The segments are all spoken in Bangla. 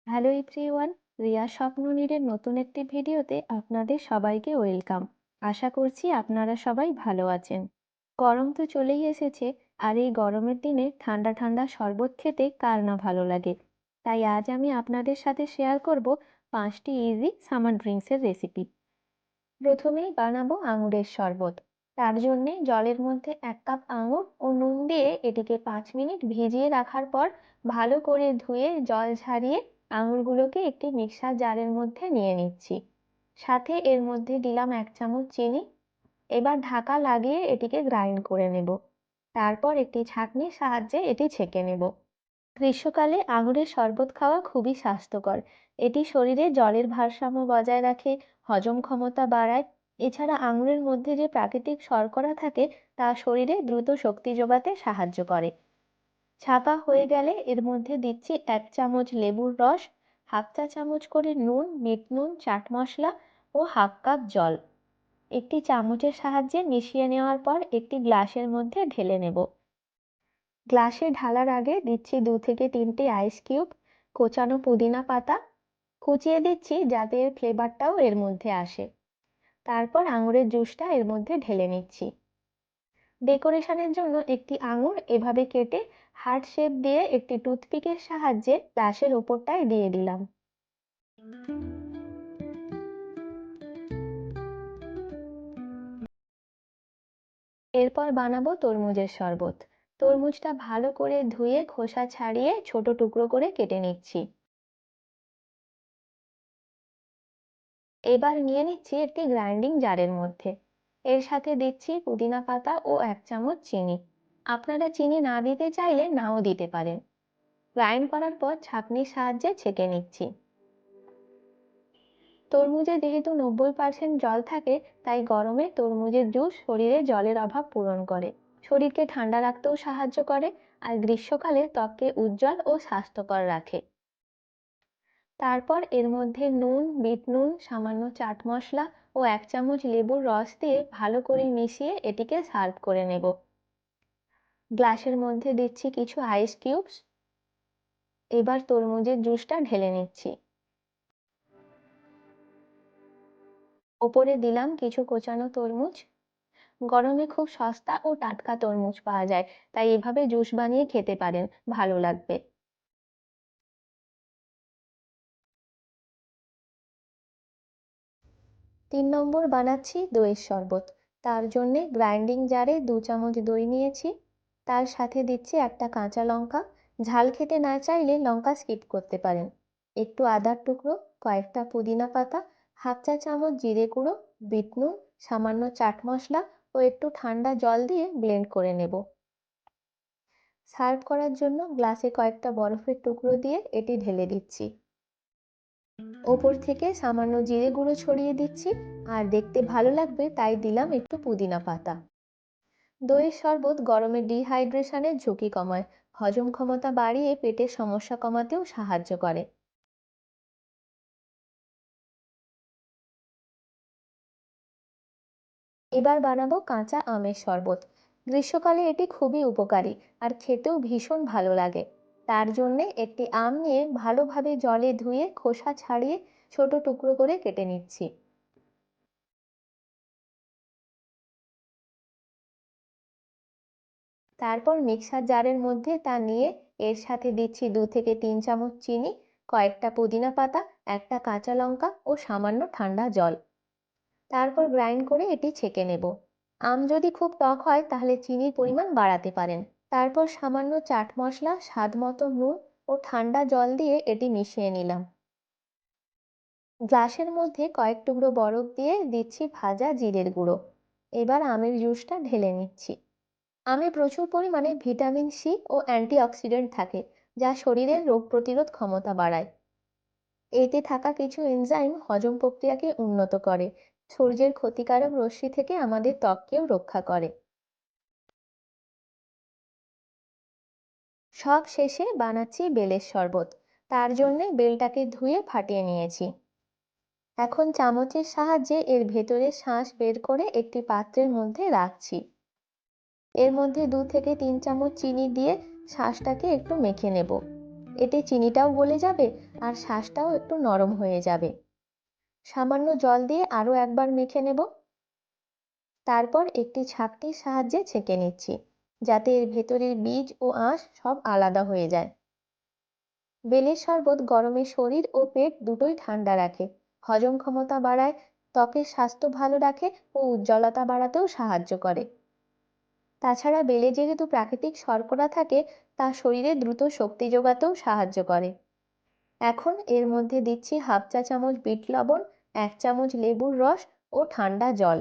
হ্যালো এভরিওয়ান, রিয়া স্বপ্ননীড়ের নতুন একটি ভিডিওতে আপনাদের সবাইকে ওয়েলকাম। আশা করছি আপনারা সবাই ভালো আছেন। গরম তো চলেই এসেছে, আর এই গরমের দিনে ঠান্ডা ঠান্ডা শরবত খেতে কার না ভালো লাগে। তাই আজ আমি আপনাদের সাথে শেয়ার করব 5টি ইজি সামার ড্রিঙ্কসের রেসিপি। প্রথমেই বানাবো আঙুরের শরবত। তার জন্যে জলের মধ্যে 1 কাপ আঙুর ও নুন দিয়ে এটিকে 5 মিনিট ভিজিয়ে রাখার পর ভালো করে ধুয়ে জল ঝারিয়ে আঙুরগুলোকে একটি মিক্সার জারের মধ্যে নিয়ে নিচ্ছি। সাথে এর মধ্যে দিলাম 1 চামচ চিনি। এবার ঢাকা লাগিয়ে এটিকে গ্রাইন্ড করে নেব। তারপর একটি ছাঁকনির সাহায্যে এটি ছেঁকে নেব। গ্রীষ্মকালে আঙুরের শরবত খাওয়া খুবই স্বাস্থ্যকর। এটি শরীরে জলের ভারসাম্য বজায় রাখে, হজম ক্ষমতা বাড়ায়। এছাড়া আঙুরের মধ্যে যে প্রাকৃতিক শর্করা থাকে তা শরীরে দ্রুত শক্তি যোগাতে সাহায্য করে। ছাঁকা হয়ে গেলে এর মধ্যে দিচ্ছি 1 চামচ লেবুর রস, হাফ চা চামচ করে নুন, বিট নুন, চাট মশলা ও হাফ 1 কাপ জল। একটি চামচের সাহায্যে মিশিয়ে নেওয়ার পর একটি গ্লাসের মধ্যে ঢেলে নেব। গ্লাসে ঢালার আগে দিচ্ছি 2 থেকে 3টি আইস কিউব, কোচানো পুদিনা পাতা কুচিয়ে দিচ্ছি যাতে এর ফ্লেভারটাও এর মধ্যে আসে। তারপর আঙুরের জুসটা এর মধ্যে ঢেলে নিচ্ছি। ডেকোরেশনের জন্য একটি আঙুর এভাবে কেটে হার্ট শেপ দিয়ে একটি টুথপিকের সাহায্যে গ্লাসের ওপরটায় দিয়ে দিলাম। এরপর বানাবো তরমুজের শরবত। তরমুজটা ভালো করে ধুয়ে খোসা ছাড়িয়ে ছোট টুকরো করে কেটে নিচ্ছি। এবার নিয়ে নিচ্ছি একটি গ্রাইন্ডিং জারের মধ্যে। এর সাথে দিচ্ছি পুদিনা পাতা ও 1 চামচ চিনি। আপনারা চিনি না দিতে চাইলে নাও দিতে পারেন। গ্রাইন্ড করার পর ছাঁকনির সাহায্যে ছেঁকে নিচ্ছি। তরমুজে যেহেতু 90% জল থাকে, তাই গরমে তরমুজের জুস শরীরে জলের অভাব পূরণ করে, শরীরকে ঠান্ডা রাখতেও সাহায্য করে, আর গ্রীষ্মকালে ত্বককে উজ্জ্বল ও স্বাস্থ্যকর রাখে। তারপর এর মধ্যে নুন, বিট নুন, সামান্য চাট মশলা ও 1 চামচ লেবুর রস দিয়ে ভালো করে মিশিয়ে এটিকে সার্ভ করে নেব। গ্লাসের মধ্যে দিচ্ছি কিছু আইস কিউবস। এবার তরমুজের জুসটা ঢেলে নিচ্ছি। ওপরে দিলাম কিছু কোচানো তরমুজ। গরমে খুব সস্তা ও টাটকা তরমুজ পাওয়া যায়, তাই এভাবে জুস বানিয়ে খেতে পারেন, ভালো লাগবে। 3 নম্বর বানাচ্ছি দইয়ের শরবত। তার জন্যে গ্রাইন্ডিং জারে 2 চামচ দই নিয়েছি। তার সাথে দিচ্ছি একটা কাঁচা লঙ্কা। ঝাল খেতে না চাইলে লঙ্কা স্কিপ করতে পারেন। একটু আদার টুকরো, কয়েকটা পুদিনা পাতা, হাফ 1 চা চামচ জিরে গুঁড়ো, বিট নুন, সামান্য চাট মশলা ও একটু ঠান্ডা জল দিয়ে ব্লেন্ড করে নেব। সার্ভ করার জন্য গ্লাসে কয়েকটা বরফের টুকরো দিয়ে এটি ঢেলে দিচ্ছি। ওপর থেকে সামান্য জিরে গুঁড়ো ছড়িয়ে দিচ্ছি, আর দেখতে ভালো লাগবে তাই দিলাম একটু পুদিনা পাতা। দইয়ের শরবত গরমে ডিহাইড্রেশনের ঝুঁকি কমায়, হজম ক্ষমতা বাড়িয়ে পেটের সমস্যা কমাতেও সাহায্য করে। এবার বানাবো কাঁচা আমের শরবত। গ্রীষ্মকালে এটি খুবই উপকারী, আর খেতেও ভীষণ ভালো লাগে। তার জন্যে একটি আম নিয়ে ভালোভাবে জলে ধুয়ে খোসা ছাড়িয়ে ছোট টুকরো করে কেটে নিচ্ছি। তারপর মিক্সার জারের মধ্যে তা নিয়ে এর সাথে দিচ্ছি 2 থেকে 3 চামচ চিনি, কয়েকটা পুদিনা পাতা, একটা কাঁচা লঙ্কা ও সামান্য ঠান্ডা জল। তারপর গ্রাইন্ড করে এটি ছেঁকে নেব। আম যদি খুব টক হয় তাহলে চিনির পরিমাণ বাড়াতে পারেন। তারপর সামান্য চাট মশলা, স্বাদ মতো নুন ও ঠান্ডা জল দিয়ে এটি মিশিয়ে নিলাম। গ্লাসের মধ্যে কয়েক টুকরো বরফ দিয়ে দিচ্ছি ভাজা জিরের গুঁড়ো। এবার আমের জুসটা ঢেলে নিচ্ছি। আমে প্রচুর পরিমাণে ভিটামিন সি ও অ্যান্টিঅক্সিডেন্ট থাকে, যা শরীরের রোগ প্রতিরোধ ক্ষমতা বাড়ায়। এতে থাকা কিছু এনজাইম হজম প্রক্রিয়াকে উন্নত করে, সূর্যের ক্ষতিকারক রশ্মি থেকে আমাদের ত্বককেও রক্ষা করে। সব শেষে বানাচ্ছি বেলের শরবত। তার জন্যে বেলটাকে ধুয়ে ফাটিয়ে নিয়েছি। এখন চামচের সাহায্যে এর ভেতরের শাঁস বের করে একটি পাত্রের মধ্যে রাখছি। এর মধ্যে 2 থেকে 3 চামচ চিনি দিয়ে শাঁসটাকে একটু মেখে নেব। এতে চিনিটাও গলে যাবে আর শ্বাসটাও একটু নরম হয়ে যাবে। সামান্য জল দিয়ে আরও একবার মেখে নেব। তারপর একটি ছাঁকনির সাহায্যে ছেঁকে নিচ্ছি, যাতে এর ভেতরের বীজ ও আঁশ সব আলাদা হয়ে যায়। বেলের শরবত গরমে শরীর ও পেট দুটোই ঠান্ডা রাখে, হজম ক্ষমতা বাড়ায়, ত্বকের স্বাস্থ্য ভালো রাখে ও উজ্জ্বলতা বাড়াতেও সাহায্য করে। তাছাড়া বেলে যেহেতু প্রাকৃতিক শর্করা থাকে, তা শরীরে দ্রুত শক্তি যোগাতেও সাহায্য করে। এখন এর মধ্যে দিচ্ছি হাফ চা চামচ বিট লবণ, 1 চামচ লেবুর রস ও ঠান্ডা জল।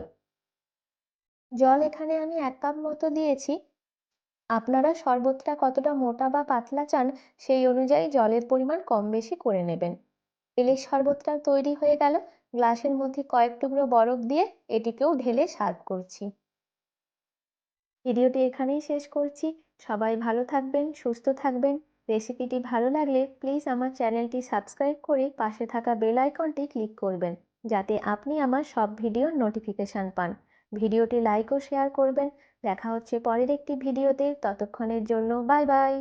জল এখানে আমি 1 কাপ মতো দিয়েছি। আপনারা শরবতটা কতটা মোটা বা পাতলা চান সেই অনুযায়ী জলের পরিমাণ কম বেশি করে নেবেন। বেলের শরবতটা তৈরি হয়ে গেল। গ্লাসের মধ্যে কয়েক টুকরো বরফ দিয়ে এটিকেও ঢেলে সার্ভ করছি। ভিডিওটি এখানেই শেষ করছি। সবাই ভালো থাকবেন, সুস্থ থাকবেন। রেসিপিটি ভালো লাগলে প্লিজ আমার চ্যানেলটি সাবস্ক্রাইব করে পাশে থাকা বেল আইকনটি ক্লিক করবেন, যাতে আপনি আমার সব ভিডিওর নোটিফিকেশান পান। ভিডিওটি লাইক ও শেয়ার করবেন। দেখা হচ্ছে পরের একটি ভিডিওতে। ততক্ষণের জন্য বাই বাই।